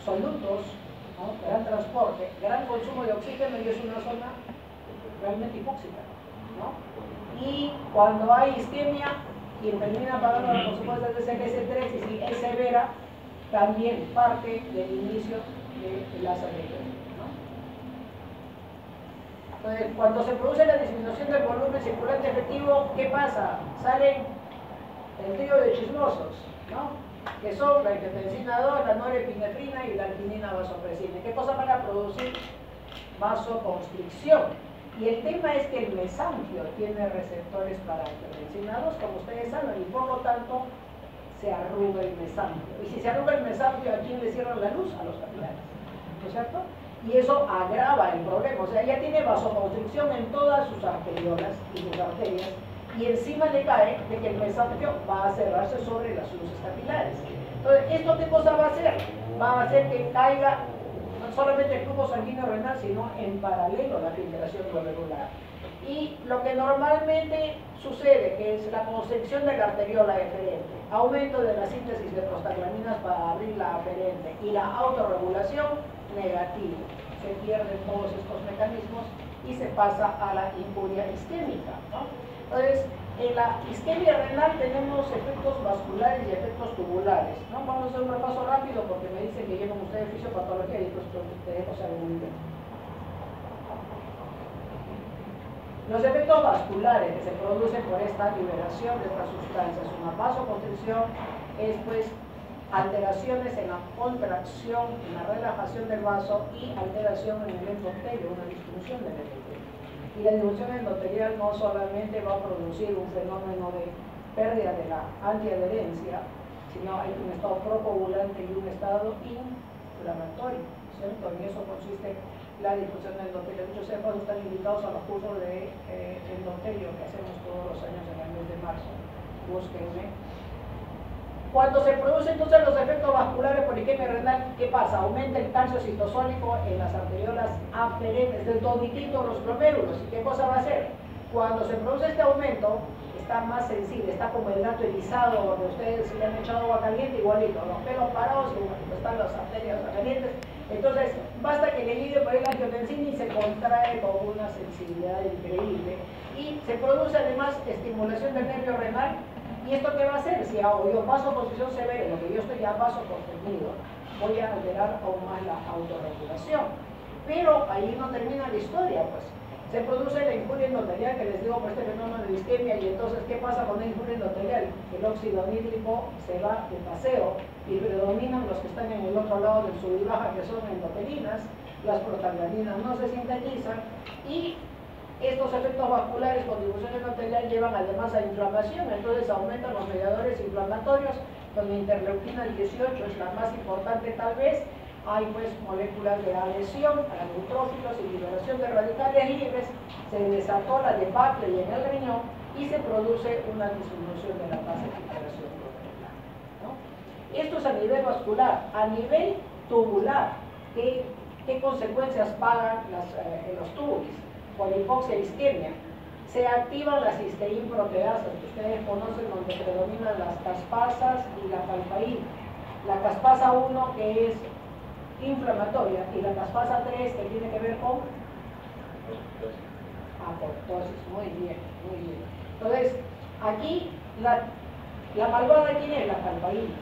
solutos, ¿no? Gran transporte, gran consumo de oxígeno, y es una zona realmente hipóxica, ¿no? Y cuando hay isquemia y termina pagando las consecuencias de ese S3, y si es severa, también parte del inicio del asa de Henle, ¿no? Entonces, cuando se produce la disminución del volumen circulante efectivo, ¿qué pasa? Salen el trío de chismosos, ¿no? Que son la angiotensina 2, la norepinefrina y la arginina vasopresina. ¿Qué cosa van a producir? Vasoconstricción. Y el tema es que el mesanquio tiene receptores para angiotensina 2, como ustedes saben, y por lo tanto se arruga el mesanquio. Y si se arruga el mesanquio, ¿a quién le cierran la luz? A los capilares, ¿no es cierto? Y eso agrava el problema. O sea, ya tiene vasoconstricción en todas sus arteriolas y sus arterias, y encima le cae de que el mesanquio va a cerrarse sobre las luces capilares. Entonces, ¿esto qué cosa va a hacer? Va a hacer que caiga solamente el flujo sanguíneo renal, sino en paralelo a la filtración glomerular. Y lo que normalmente sucede, que es la constricción de la arteriola deferente, aumento de la síntesis de prostaglandinas para abrir la aferente y la autorregulación, negativo. Se pierden todos estos mecanismos y se pasa a la injuria isquémica, ¿no? Entonces, en la isquemia renal tenemos efectos vasculares y efectos tubulares, ¿no? Vamos a hacer un repaso rápido porque me dicen que llevan ustedes fisiopatología y pues ustedes no saben muy bien. Los efectos vasculares que se producen por esta liberación de estas sustancias, una vasoconstricción, es pues alteraciones en la contracción, en la relajación del vaso y alteración en el endotelio, una disfunción del endotelio. Y la disfunción endotelial no solamente va a producir un fenómeno de pérdida de la antiadherencia, sino hay un estado procoagulante y un estado inflamatorio, ¿cierto? En eso consiste la disfunción del endotelio. Muchos cepas están invitados a los cursos de endotelio que hacemos todos los años en el mes de marzo. Búsquenme. Cuando se producen entonces los efectos vasculares por isquemia renal, ¿qué pasa? Aumenta el calcio citosólico en las arteriolas aferentes del toditito de los glomérulos. ¿Y qué cosa va a hacer? Cuando se produce este aumento, está más sensible, está como el gato erizado, donde ustedes le han echado agua caliente, igualito, los pelos parados y igualito, están las arterias calientes. Entonces, basta que le llegue por el angiotensina y se contrae con una sensibilidad increíble. Y se produce además estimulación del nervio renal. ¿Y esto qué va a hacer? Si hago yo vasoconstricción severa, lo que yo estoy ya vasoconstriñido, voy a alterar aún más la autorregulación. Pero ahí no termina la historia, pues. Se produce la injuria endotelial, que les digo por este fenómeno de isquemia, y entonces, ¿qué pasa con la injuria endotelial? El óxido nítrico se va de paseo y predominan los que están en el otro lado del sub y baja, que son endotelinas, las prostaglandinas no se sintetizan, y estos efectos vasculares con disfunción endotelial llevan además a inflamación, entonces aumentan los mediadores inflamatorios, donde interleuquina 18 es la más importante tal vez. Hay pues moléculas de adhesión a los neutrófilos y liberación de radicales libres, se desató la debacle en el riñón y se produce una disminución de la tasa de filtración glomerular, ¿no? Esto es a nivel vascular. A nivel tubular, ¿qué consecuencias pagan los túbulos? Por hipoxia e isquemia. Se activan las cisteínproteasas, que ustedes conocen, donde predominan las caspasas y la calpaína. La caspasa 1, que es inflamatoria, y la caspasa 3, que tiene que ver con apoptosis. Muy bien, muy bien. Entonces, aquí la malvada, ¿quién es? La calpaína.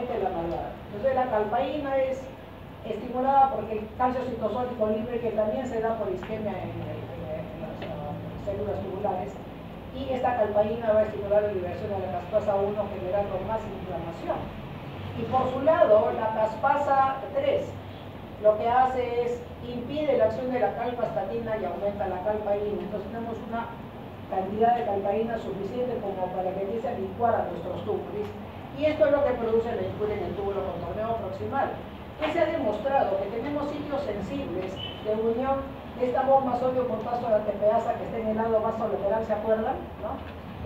Esta es la malvada. Entonces, la calpaína es estimulada porque el calcio citosólico libre, que también se da por isquemia en las células tubulares, y esta calpaína va a estimular la liberación de la caspasa 1, generando más inflamación. Y por su lado, la caspasa 3 lo que hace es impide la acción de la calpastatina y aumenta la calpaína. Entonces tenemos una cantidad de calpaína suficiente como para que empiece a licuar a nuestros túbulos. Y esto es lo que produce la injuria en el túbulo contorneo proximal. Que se ha demostrado que tenemos sitios sensibles de unión de esta bomba sodio-potasio de la TPasa que está en el lado vasolateral, ¿se acuerdan? ¿No?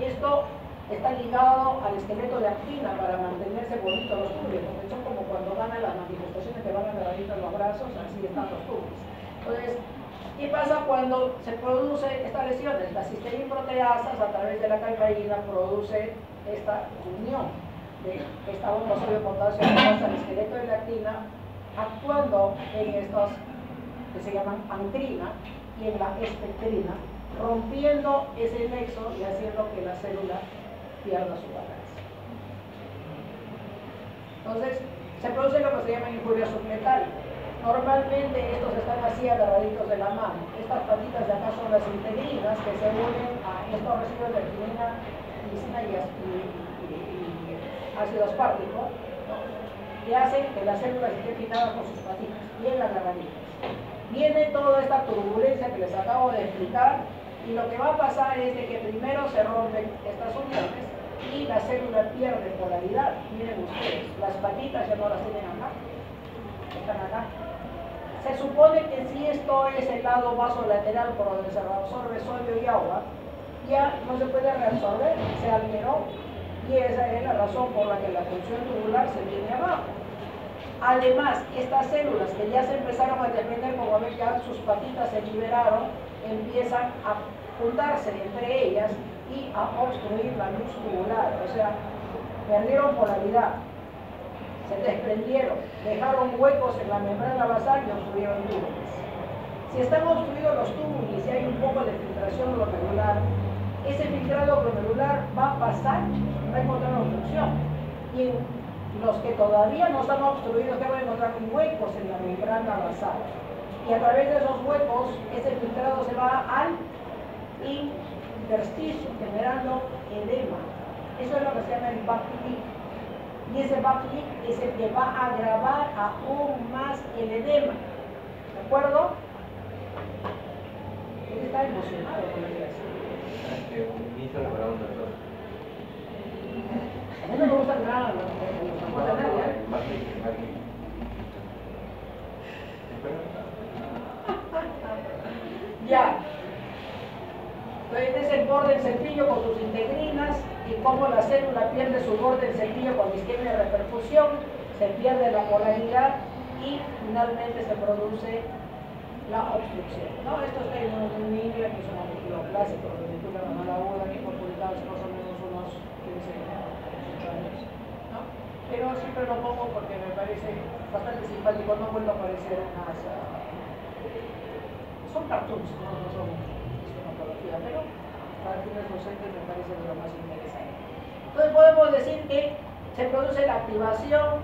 Esto está ligado al esqueleto de actina para mantenerse bonitos los túbulos, porque son como cuando van a las manifestaciones que van agarraditos los brazos, así están los túbulos. Entonces, ¿qué pasa cuando se produce estas lesiones? Las cisteínproteasas a través de la calpaína produce esta unión de esta bomba sodio-potasio que pasa al esqueleto de la actina, actuando en estos que se llaman antrina y en la espectrina, rompiendo ese nexo y haciendo que la célula pierda su balance. Entonces, se produce lo que se llama injuria subletal. Normalmente estos están así agarraditos de la mano. Estas patitas de acá son las integrinas que se unen a estos residuos de arginina, glicina y ácido aspartico, ¿no? Que hacen que las células estén pinadas con sus patitas, bien agarraditas. Viene toda esta turbulencia que les acabo de explicar, y lo que va a pasar es de que primero se rompen estas uniones y la célula pierde polaridad. Miren ustedes, las patitas ya no las tienen acá, están acá. Se supone que si esto es el lado vasolateral por donde se reabsorbe sodio y agua, ya no se puede reabsorber, se alteró, y esa es la razón por la que la función tubular se viene abajo. Además, estas células que ya se empezaron a desprender, como ven ya sus patitas se liberaron, empiezan a juntarse entre ellas y a obstruir la luz tubular, o sea, perdieron polaridad, se desprendieron, dejaron huecos en la membrana basal y obstruyeron túbulos. Si están obstruidos los túbulos y si hay un poco de filtración glomerular, ese filtrado glomerular va a pasar, va a encontrar obstrucción. Y los que todavía no están obstruidos, que van a encontrar huecos en la membrana basal. Y a través de esos huecos, ese filtrado se va al intersticio, generando edema. Eso es lo que se llama el back leak. Y ese back leak es el que va a agravar aún más el edema. ¿De acuerdo? Él está emocionado con la clase. A mí no me gusta nada, ya. Entonces es el borde del cepillo con sus integrinas y cómo la célula pierde su borde del cepillo con isquemia de repercusión, se pierde la polaridad y finalmente se produce la obstrucción. ¿No? Esto está en un libro que es un artículo clásico de lectura renal aguda que fue publicado hace más o menos unos 15 años. ¿No? Pero siempre lo pongo porque me parece bastante simpático, no vuelvo a aparecer más. Son cartoons, no son estomatología, pero para fines docentes me parece lo más interesante. Entonces podemos decir que se produce la activación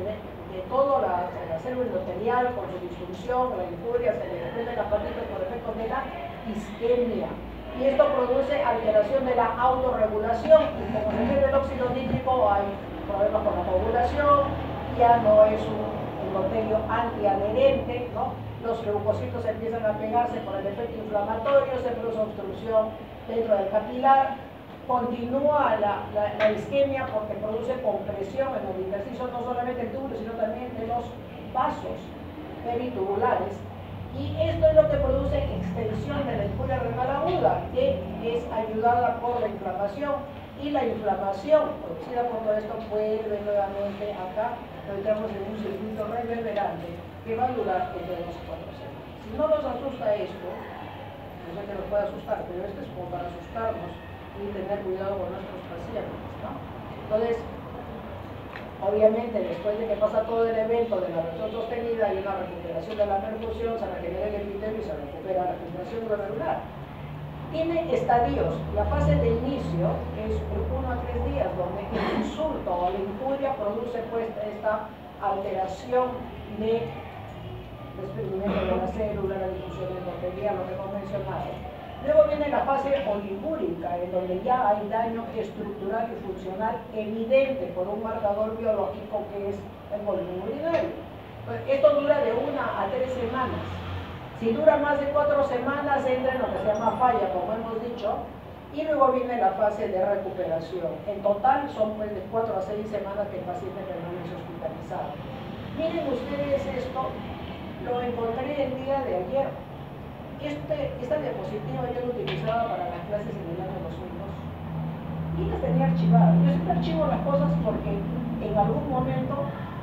de toda la célula endotelial con su disfunción, la infuria, se le desprenden las patitas por efecto de la isquemia. Y esto produce alteración de la autorregulación. Y como se pierde el óxido nítrico, hay problemas con la coagulación, ya no es un endotelio antiadherente, ¿no? Los leucocitos empiezan a pegarse por el efecto inflamatorio, se produce obstrucción dentro del capilar. Continúa la isquemia porque produce compresión en el intersticio, no solamente el túbulo, sino también de los vasos peritubulares. Y esto es lo que produce extensión de la infuria renal aguda, que es ayudada por la inflamación. Y la inflamación producida por todo esto vuelve nuevamente acá, entramos en un circuito reverberante que va a durar entre 2 y 4 semanas. Si no nos asusta esto, no sé que nos puede asustar, pero esto es como para asustarnos y tener cuidado con nuestros pacientes, ¿no? Entonces, obviamente, después de que pasa todo el evento de la reacción sostenida, hay una recuperación de la perfusión, se regenera el epitelio y se recupera la filtración glomerular. Tiene estadios. La fase de inicio es 1 a 3 días, donde el insulto o la infuria produce pues esta alteración de desprendimiento de la célula, la difusión endotelial, lo que hemos mencionado. Luego viene la fase oligúrica, en donde ya hay daño estructural y funcional evidente por un marcador biológico que es el volumen urinario. Pues esto dura de 1 a 3 semanas. Si dura más de 4 semanas, entra en lo que se llama falla, como hemos dicho, y luego viene la fase de recuperación. En total son pues de 4 a 6 semanas que el paciente permanece hospitalizado. Miren ustedes esto, lo encontré el día de ayer. Esta diapositiva yo la utilizaba para las clases en el año 2002 y las tenía archivadas. Yo siempre archivo las cosas porque en algún momento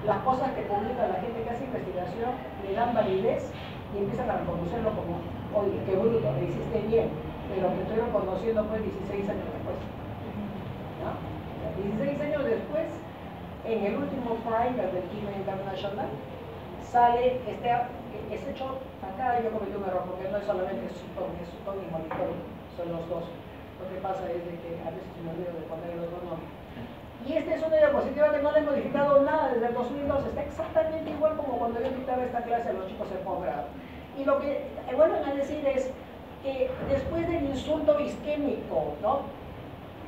las cosas que publica la gente que hace investigación le dan validez y empiezan a reconocerlo como, oye, qué bruto, lo hiciste bien, pero que estoy reconociendo pues 16 años después. ¿No? 16 años después, en el último primer del Kidney International, sale este hecho acá. Yo cometí un error porque no es solamente Sutton, es Sutton y Molitor, son los dos. Lo que pasa es de que a veces me olvido de poner el otro nombre. Y esta es una diapositiva que no le he modificado nada desde el 2002, está exactamente igual como cuando yo dictaba esta clase a los chicos en posgrado. Y lo que vuelven a decir es que después del insulto isquémico, ¿no?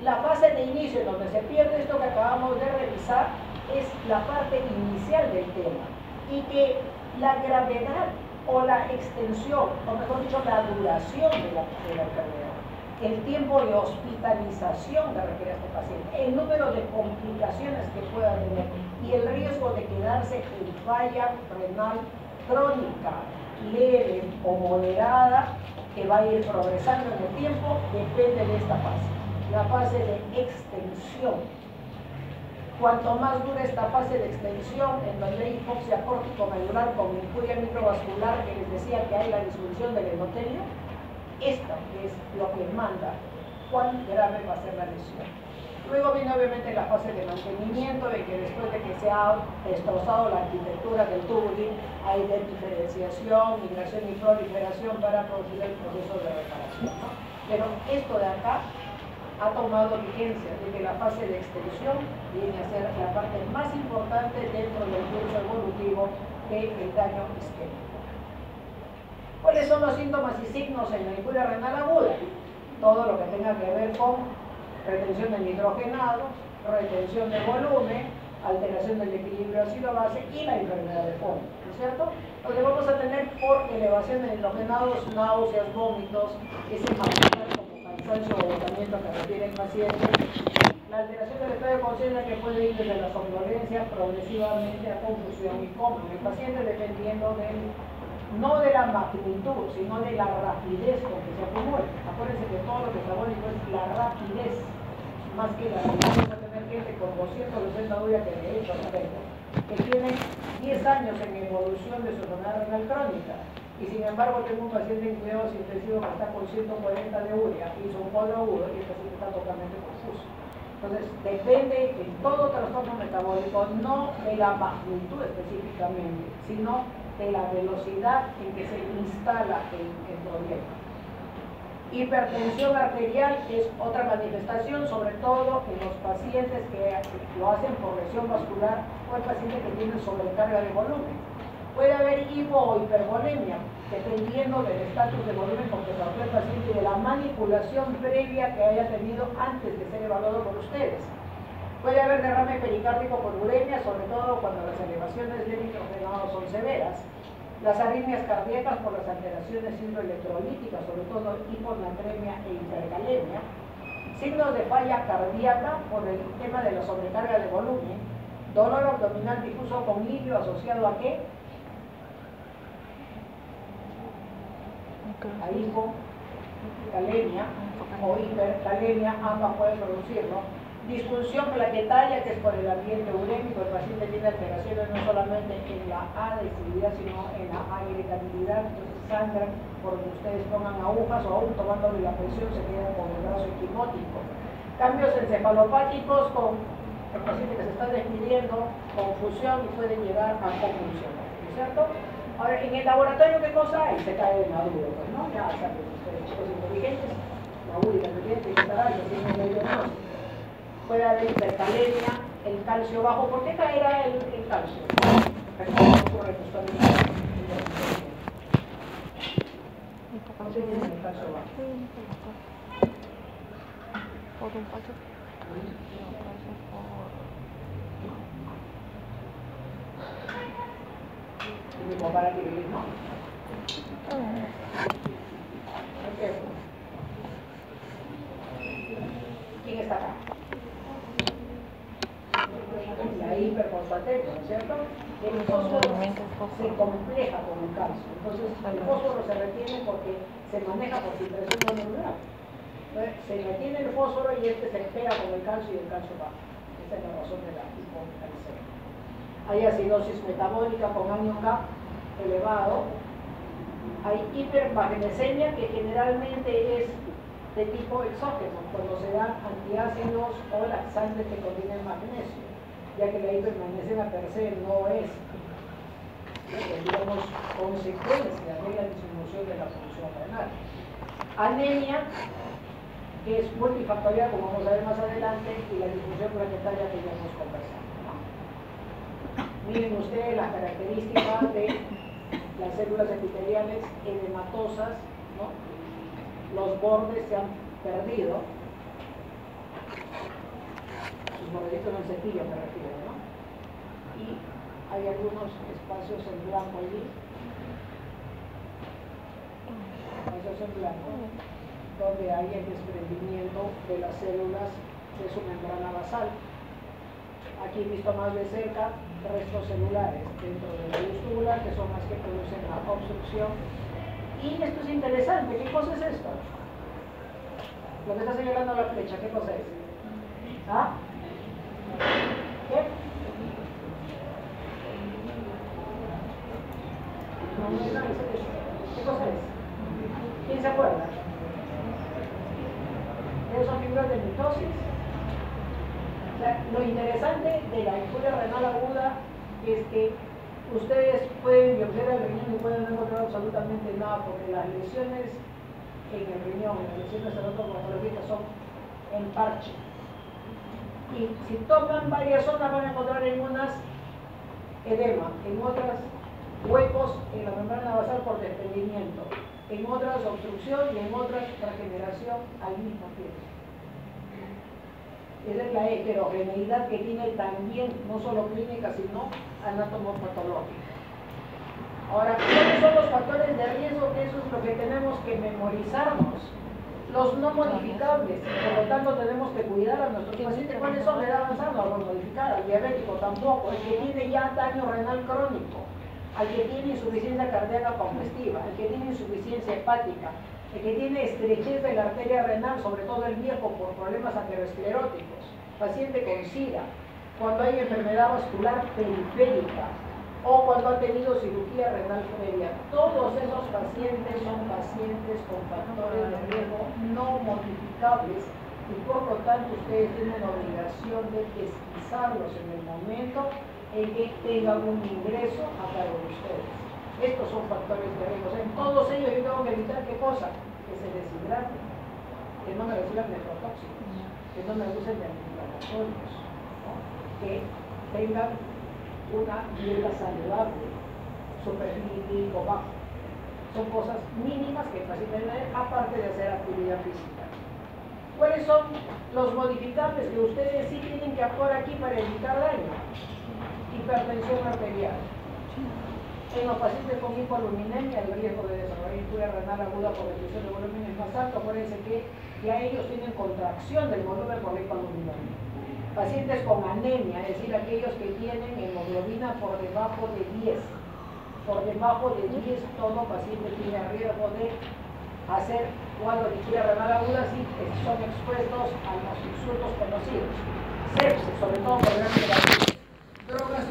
La fase de inicio en donde se pierde esto que acabamos de revisar es la parte inicial del tema, y que la gravedad o la extensión, o mejor dicho, la duración de la enfermedad, el tiempo de hospitalización que requiere este paciente, el número de complicaciones que pueda tener y el riesgo de quedarse en falla renal crónica, leve o moderada, que va a ir progresando en el tiempo, depende de esta fase, la fase de extensión. Cuanto más dura esta fase de extensión, en donde hay hipoxia córtico-medular con injuria microvascular, que les decía que hay la disfunción del endotelio, esto es lo que manda cuán grave va a ser la lesión. Luego viene obviamente la fase de mantenimiento, de que después de que se ha destrozado la arquitectura del tubulín, hay diferenciación, migración y proliferación para producir el proceso de reparación, ¿no? Pero esto de acá ha tomado vigencia, de que la fase de extensión viene a ser la parte más importante dentro del curso evolutivo del daño isquémico. ¿Cuáles son los síntomas y signos en la injuria renal aguda? Todo lo que tenga que ver con retención de nitrogenados, retención de volumen, alteración del equilibrio ácido-base y la enfermedad de fondo, ¿no es cierto? Donde vamos a tener por elevación de nitrogenados, náuseas, vómitos, ese malestar como cansancio o agotamiento que refiere el paciente, la alteración del estado de conciencia que puede ir desde la somnolencia progresivamente a confusión y coma. El paciente dependiendo no de la magnitud, sino de la rapidez con que se acumula. Acuérdense que todo lo metabólico es la rapidez, más que la rapidez. Vamos a tener gente con 260 días que de hecho que tiene 10 años en evolución de su enfermedad renal crónica. Y sin embargo tengo un paciente en cuidados intensivos que está con 140 de urea, hizo un cuadro agudo y el paciente está totalmente confuso. Entonces depende en todo trastorno metabólico, no de la magnitud específicamente, sino de la velocidad en que se instala el problema. Hipertensión arterial es otra manifestación, sobre todo en los pacientes que lo hacen por lesión vascular o el paciente que tiene sobrecarga de volumen. Puede haber hipo o hipervolemia, dependiendo del estatus de volumen con que trató el paciente y de la manipulación previa que haya tenido antes de ser evaluado por ustedes. Puede haber derrame pericárdico por uremia, sobre todo cuando las elevaciones de nitrogenados son severas. Las arritmias cardíacas por las alteraciones hidroelectrolíticas, sobre todo hiponatremia e hipercalemia. Signos de falla cardíaca por el tema de la sobrecarga de volumen. Dolor abdominal difuso con litio asociado a ¿qué? A hipocalemia o hipercalemia, ambas pueden producirlo. Disfunción plaquetaria, que es por el ambiente urémico, el paciente tiene alteraciones no solamente en la adhesividad, sino en la agregabilidad, entonces sangran por donde ustedes pongan agujas o aún tomándole la presión se quedan con el brazo equimótico. Cambios encefalopáticos con el paciente que se está despidiendo, confusión y pueden llegar a convulsiones, ¿no es cierto? Ahora, en el laboratorio, ¿qué cosa hay? Se cae de maduro, pues, ¿no? Ya saben ustedes, chicos inteligentes, la única que tiene que estar ahí, tiene medio más. Puede haber hipercalemia, el calcio bajo. ¿Por qué caerá el calcio? ¿Por qué tiene el calcio bajo? Por un paso. ¿Y para qué vivir, no? ¿Quién está acá? La hiperfosfatemia, ¿no es cierto? El fósforo se compleja con el calcio. Entonces, el fósforo se retiene porque se maneja por filtración molecular. Entonces, se retiene el fósforo y este se pega con el calcio y el calcio baja. Esa es la razón de la hipocalcemia. Hay acidosis metabólica con anion K elevado. Hay hipermagnesemia, que generalmente es de tipo exógeno, cuando se dan antiácidos o laxantes que contienen magnesio, ya que la hipermagnesemia per se no es, digamos, consecuencia de la disminución de la función renal. Anemia, que es multifactorial, como vamos a ver más adelante, y la disfunción plaquetaria que ya hemos conversado, ¿no? Miren ustedes las características de las células epiteliales edematosas, ¿no? Los bordes se han perdido, los bordecitos en cepillo me refiero, ¿no? Y hay algunos espacios en blanco allí, espacios en blanco, donde hay el desprendimiento de las células de su membrana basal. Aquí visto más de cerca, restos celulares dentro de la úvula, que son las que producen la obstrucción. Y esto es interesante. ¿Qué cosa es esto? Lo que está señalando la flecha, ¿qué cosa es? ¿Ah? ¿Qué? No, no es nada, ¿qué cosa es? ¿Quién se acuerda? Esas son figuras de mitosis. O sea, lo interesante de la infuria renal aguda es que ustedes pueden biopsiar el riñón y pueden no encontrar absolutamente nada, porque las lesiones en el riñón, las lesiones hematológicas son en parche. Y si toman varias zonas van a encontrar en unas edema, en otras huecos en la membrana basal por desprendimiento, en otras obstrucción y en otras regeneración al mismo tiempo. Esa es la heterogeneidad que tiene también, no solo clínica, sino anatomopatológica. Ahora, ¿cuáles son los factores de riesgo? Que eso es lo que tenemos que memorizarnos. Los no modificables, por lo tanto tenemos que cuidar a nuestros pacientes. ¿Cuáles son? La edad avanzada, no modificada, el diabético tampoco, el que tiene ya daño renal crónico, al que tiene insuficiencia cardíaca congestiva, el que tiene insuficiencia hepática, el que tiene estrechez de la arteria renal, sobre todo el viejo por problemas ateroscleróticos, paciente con SIDA, cuando hay enfermedad vascular periférica o cuando ha tenido cirugía renal previa. Todos esos pacientes son pacientes con factores de riesgo no modificables y por lo tanto ustedes tienen la obligación de pesquisarlos en el momento en que tengan un ingreso a cargo de ustedes. Estos son factores de riesgo. En todos ellos yo tengo que evitar ¿qué cosa? Que se deshidraten, que no me reciban nefrotóxicos, que no me usen de antiinflamatorios, ¿no? Que tengan una dieta saludable, su perfil lipídico bajo. Son cosas mínimas que el paciente debe tener, aparte de hacer actividad física. ¿Cuáles son los modificables que ustedes sí tienen que actuar aquí para evitar daño? Hipertensión arterial. En los pacientes con hipoaluminemia, el riesgo de desarrollar infuria renal aguda por reducción de volumen es más alto. Acuérdense que ya ellos tienen contracción del volumen por la hipoaluminemia. Pacientes con anemia, es decir, aquellos que tienen hemoglobina por debajo de 10. Por debajo de 10, todo paciente tiene riesgo de hacer cuadro de infuria renal aguda si son expuestos a los insultos conocidos. Sepsis, sobre todo por grandes drogas